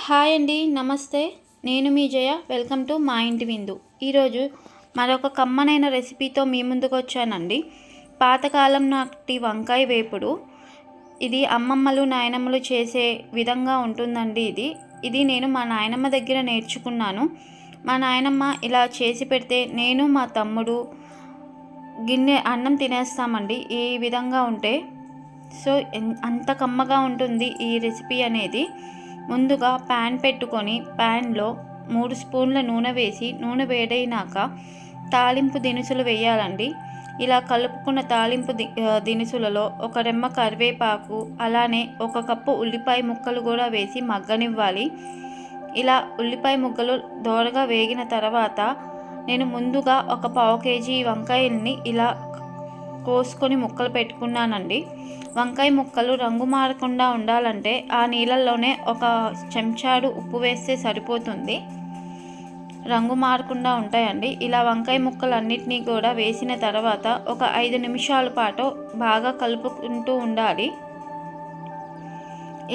Hi అండి, నమస్తే. నేను మీ జయ. వెల్కమ్ టు మా ఇంటి విందు. ఈరోజు మరొక కమ్మనైన రెసిపీతో మీ ముందుకు వచ్చానండి. పాతకాలం నాటి వంకాయ వేపుడు. ఇది అమ్మమ్మలు నాయనమ్మలు చేసే విధంగా ఉంటుందండి. ఇది నేను మా నాయనమ్మ దగ్గర నేర్చుకున్నాను. మా నాయనమ్మ ఇలా చేసి పెడితే నేను మా తమ్ముడు గిన్నె అన్నం తినేస్తామండి ఈ విధంగా ఉంటే. సో అంత కమ్మగా ఉంటుంది ఈ రెసిపీ అనేది. ముందుగా ప్యాన్ పెట్టుకొని ప్యాన్లో 3 స్పూన్ల నూనె వేసి నూనె వేడైనాక తాలింపు దినుసులు వేయాలండి. ఇలా కలుపుకున్న తాలింపు దినుసులలో ఒక రెమ్మ కరివేపాకు, అలానే 1 కప్పు ఉల్లిపాయ ముక్కలు కూడా వేసి మగ్గనివ్వాలి. ఇలా ఉల్లిపాయ ముక్కలు దోరగా వేగిన తర్వాత నేను ముందుగా ఒక 1/2 కేజీ వంకాయల్ని ఇలా కోసుకొని ముక్కలు పెట్టుకున్నానండి. వంకాయ ముక్కలు రంగు మారకుండా ఉండాలంటే ఆ నీళ్ళల్లోనే 1 చెంచాడు ఉప్పు వేస్తే సరిపోతుంది. రంగు మారకుండా ఉంటాయండి. ఇలా వంకాయ ముక్కలు అన్నిటినీ కూడా వేసిన తర్వాత ఒక 5 నిమిషాల పాటు బాగా కలుపుకుంటూ ఉండాలి.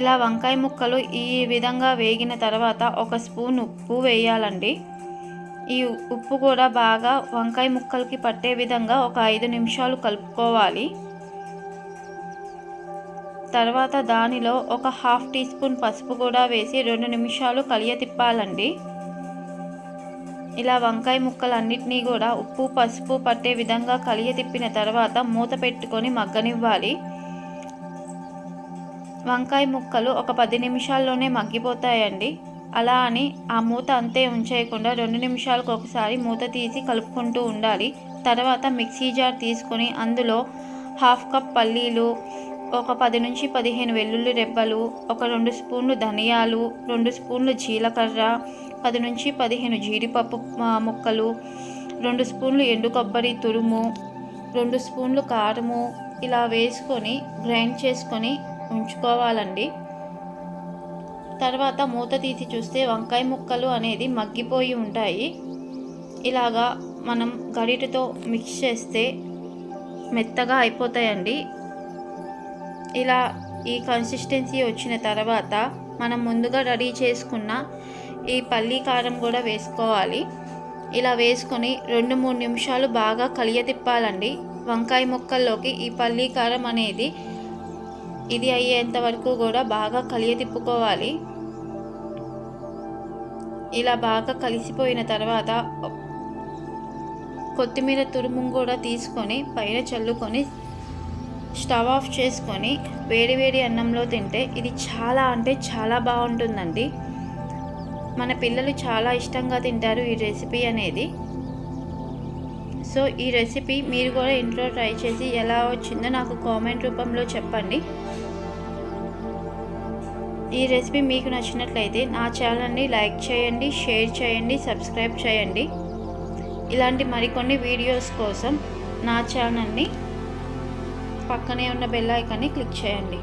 ఇలా వంకాయ ముక్కలు ఈ విధంగా వేగిన తర్వాత 1 స్పూన్ ఉప్పు వేయాలండి. ఈ ఉప్పు కూడా బాగా వంకాయ ముక్కలకి పట్టే విధంగా ఒక 5 నిమిషాలు కలుపుకోవాలి. తర్వాత దానిలో ఒక 1/2 టీ స్పూన్ పసుపు కూడా వేసి 2 నిమిషాలు తిప్పాలండి. ఇలా వంకాయ ముక్కలన్నిటినీ కూడా ఉప్పు పసుపు పట్టే విధంగా తిప్పిన తర్వాత మూత పెట్టుకొని మగ్గనివ్వాలి. వంకాయ ముక్కలు ఒక 10 నిమిషాల్లోనే మగ్గిపోతాయండి. అలా అని ఆ మూత అంతే ఉంచేయకుండా 2 నిమిషాలకు ఒకసారి మూత తీసి కలుపుకుంటూ ఉండాలి. తర్వాత మిక్సీ జార్ తీసుకొని అందులో 1/2 కప్ పల్లీలు, ఒక 10 నుంచి 15 వెల్లుల్లి రెబ్బలు, ఒక 2 స్పూన్లు ధనియాలు, 2 స్పూన్లు జీలకర్ర, 10 నుంచి 15 జీడిపప్పు ముక్కలు, 2 స్పూన్లు ఎండు కొబ్బరి తురుము, 2 స్పూన్లు కారము ఇలా వేసుకొని గ్రైండ్ చేసుకొని ఉంచుకోవాలండి. తర్వాత మూత తీసి చూస్తే వంకాయ ముక్కలు అనేది మగ్గిపోయి ఉంటాయి. ఇలాగా మనం గరిటెతో మిక్స్ చేస్తే మెత్తగా అయిపోతాయండి. ఇలా ఈ కన్సిస్టెన్సీ వచ్చిన తర్వాత మనం ముందుగా రెడీ చేసుకున్న ఈ పల్లీ కారం కూడా వేసుకోవాలి. ఇలా వేసుకొని 2-3 నిమిషాలు బాగా తిప్పాలండి. వంకాయ ముక్కల్లోకి ఈ పల్లీ కారం అనేది ఇది అయ్యేంత వరకు కూడా బాగా తిప్పుకోవాలి. ఇలా బాగా కలిసిపోయిన తర్వాత కొత్తిమీర తురుము కూడా తీసుకొని పైన చల్లుకొని స్టవ్ ఆఫ్ చేసుకొని వేడివేడి అన్నంలో తింటే ఇది చాలా అంటే చాలా బాగుంటుందండి. మన పిల్లలు చాలా ఇష్టంగా తింటారు ఈ రెసిపీ అనేది. సో ఈ రెసిపీ మీరు కూడా ఇంట్లో ట్రై చేసి ఎలా వచ్చిందో నాకు కామెంట్ రూపంలో చెప్పండి. ఈ రెసిపీ మీకు నచ్చినట్లయితే నా ఛానల్ని లైక్ చేయండి, షేర్ చేయండి, సబ్స్క్రైబ్ చేయండి. ఇలాంటి మరికొన్ని వీడియోస్ కోసం నా ఛానల్ని పక్కనే ఉన్న బెల్ ఐకాన్ని క్లిక్ చేయండి.